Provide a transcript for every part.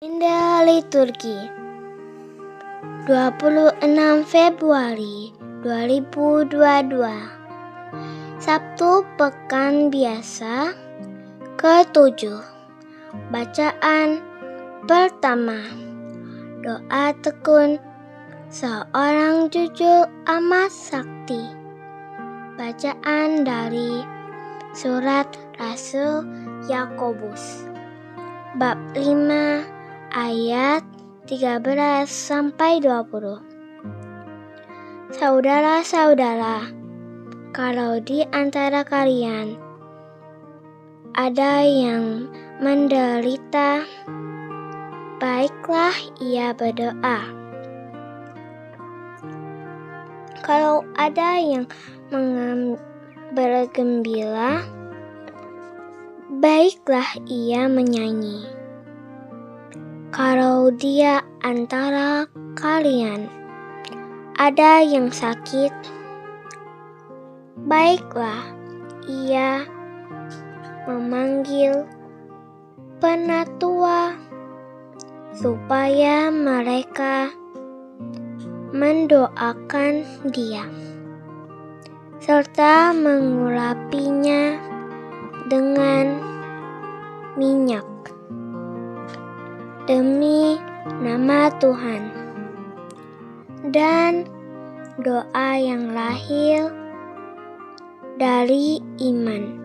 Indah Liturgi 26 Februari 2022 Sabtu Pekan Biasa ke-7. Bacaan pertama, doa tekun seorang jujur amat sakti. Bacaan dari surat Rasul Yakobus bab 5 ayat 13-20. Saudara-saudara, kalau di antara kalian ada yang menderita, baiklah ia berdoa. Kalau ada yang bergembira, baiklah ia menyanyi. Kalau di antara kalian ada yang sakit, baiklah ia memanggil penatua supaya mereka mendoakan dia, serta mengurapinya dengan minyak demi nama Tuhan. Dan doa yang lahir dari iman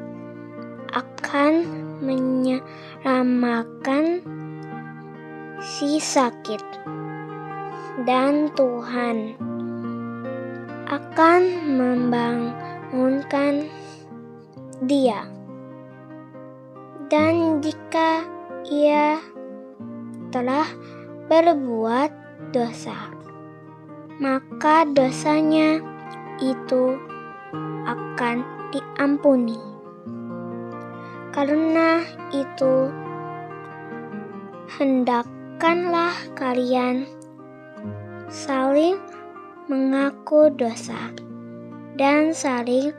akan menyelamatkan si sakit, dan Tuhan akan membangunkan dia. Dan jika ia telah berbuat dosa, maka dosanya itu akan diampuni. Karena itu, hendakkanlah kalian saling mengaku dosa dan saling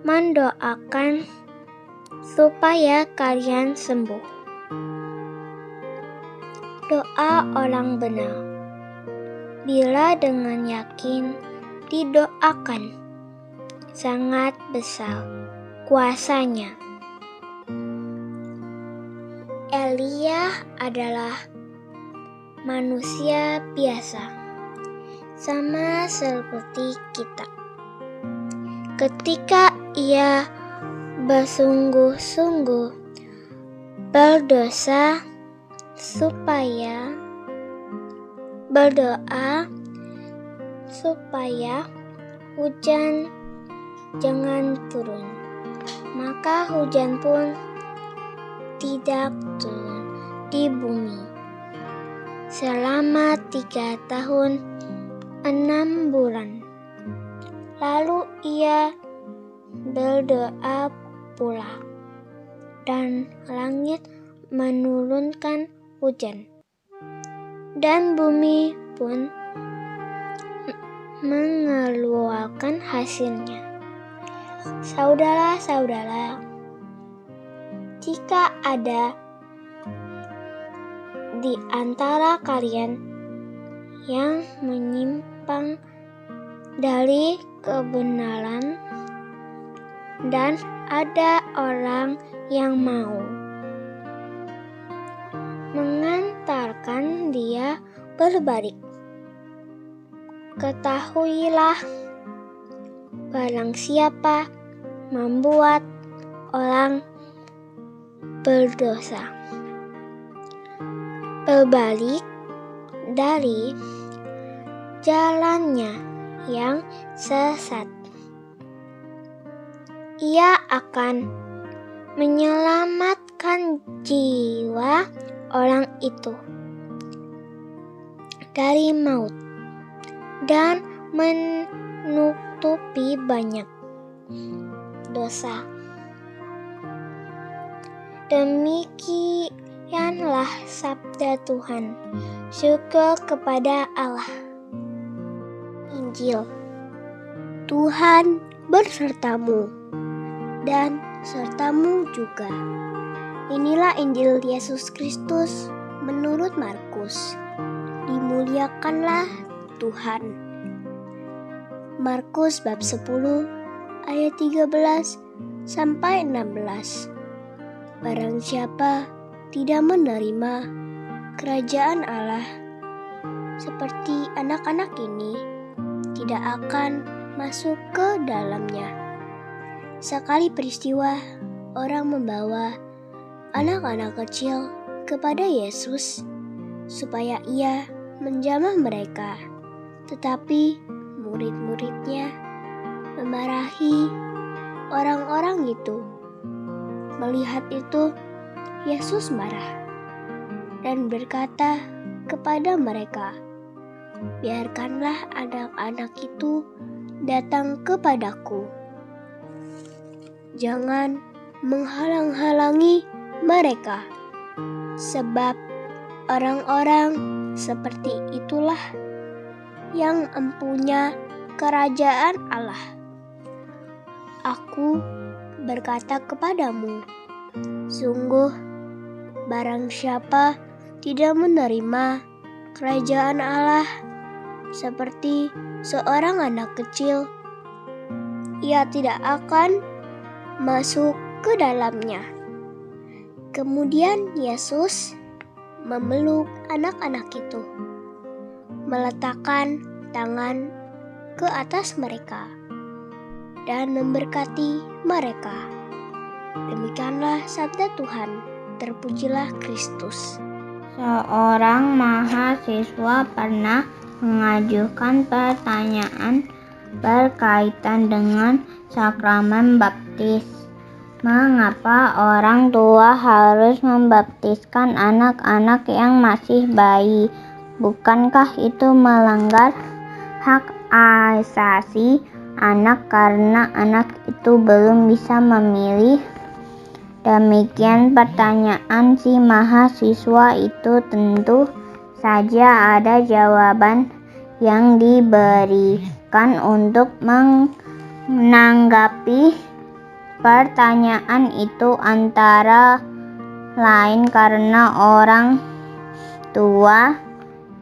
mendoakan supaya kalian sembuh. Doa orang benar, bila dengan yakin didoakan, sangat besar kuasanya. Elia adalah manusia biasa, sama seperti kita. Ketika ia bersungguh-sungguh berdoa supaya hujan jangan turun, maka hujan pun tidak turun di bumi selama 3 tahun 6 bulan. Lalu ia berdoa pula, dan langit menurunkan hujan, dan bumi pun mengeluarkan hasilnya. Saudara-saudara, jika ada di antara kalian yang menyimpang dari kebenaran, dan ada orang yang mau mengantarkan dia berbalik, ketahuilah, barang siapa membuat orang berdosa berbalik dari jalannya yang sesat, ia akan menyelamatkan jiwa orang itu dari maut dan menutupi banyak dosa. Demikianlah sabda Tuhan. Syukur kepada Allah. Injil. Tuhan bersertamu dan sertamu juga. Inilah Injil Yesus Kristus. menurut Markus. Dimuliakanlah Tuhan. Markus bab 10 ayat 13 sampai 16. Barang siapa tidak menerima kerajaan Allah seperti anak-anak ini, tidak akan masuk ke dalamnya. Sekali peristiwa, orang membawa anak-anak kecil kepada Yesus supaya ia menjamah mereka. Tetapi murid-muridnya memarahi orang-orang itu. Melihat itu, Yesus marah dan berkata kepada mereka, "Biarkanlah anak-anak itu datang kepadaku. Jangan menghalang-halangi mereka, sebab orang-orang seperti itulah yang empunya kerajaan Allah. Aku berkata kepadamu, sungguh barang siapa tidak menerima kerajaan Allah seperti seorang anak kecil, ia tidak akan masuk ke dalamnya." Kemudian Yesus memeluk anak-anak itu, meletakkan tangan ke atas mereka, dan memberkati mereka. Demikianlah sabda Tuhan. Terpujilah Kristus. Seorang mahasiswa pernah mengajukan pertanyaan berkaitan dengan sakramen baptis. Mengapa orang tua harus membaptiskan anak-anak yang masih bayi? Bukankah itu melanggar hak asasi anak karena anak itu belum bisa memilih? Demikian pertanyaan si mahasiswa itu. Tentu saja ada jawaban yang diberikan untuk menanggapi pertanyaan itu, antara lain karena orang tua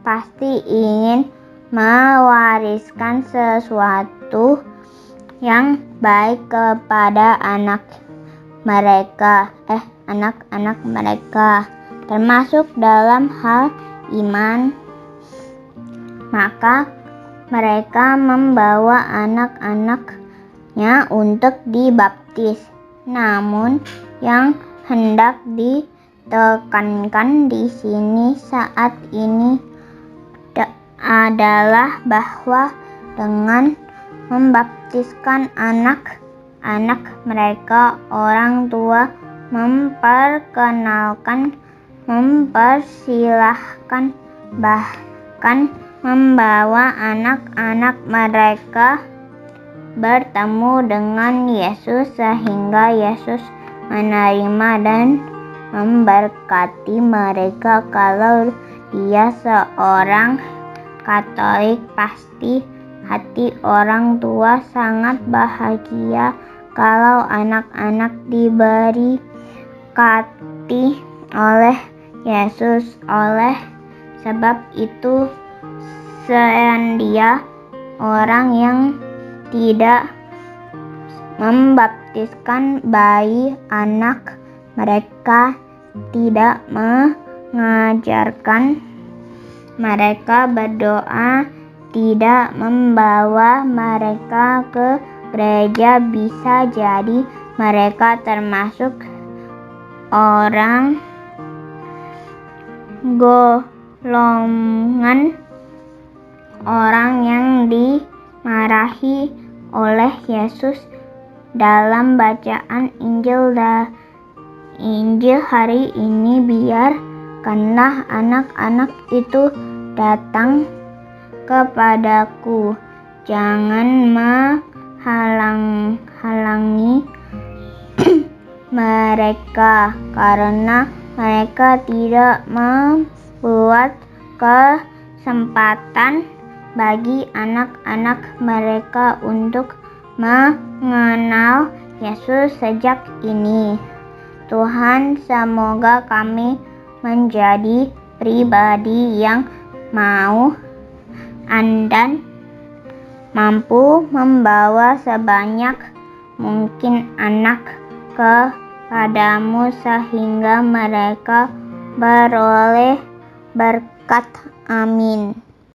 pasti ingin mewariskan sesuatu yang baik kepada anak-anak mereka, termasuk dalam hal iman. Maka mereka membawa anak-anaknya untuk dibaptis. Namun yang hendak ditekankan di sini saat ini adalah bahwa dengan membaptiskan anak-anak mereka, orang tua mempersilahkan, bahkan membawa anak-anak mereka bertemu dengan Yesus, sehingga Yesus menerima dan memberkati mereka. Kalau dia seorang Katolik, pasti hati orang tua sangat bahagia kalau anak-anak diberkati oleh Yesus. Oleh sebab itu, seandainya orang yang tidak membaptiskan bayi anak mereka, tidak mengajarkan mereka berdoa, tidak membawa mereka ke gereja, bisa jadi mereka termasuk orang golongan orang yang dimarahi oleh Yesus dalam bacaan Injil hari ini. Biarkanlah anak-anak itu datang kepadaku, jangan menghalang-halangi mereka, karena mereka tidak membuat kesempatan bagi anak-anak mereka untuk mengenal Yesus sejak ini. Tuhan, semoga kami menjadi pribadi yang mau dan mampu membawa sebanyak mungkin anak kepadamu sehingga mereka beroleh berkat. Amin.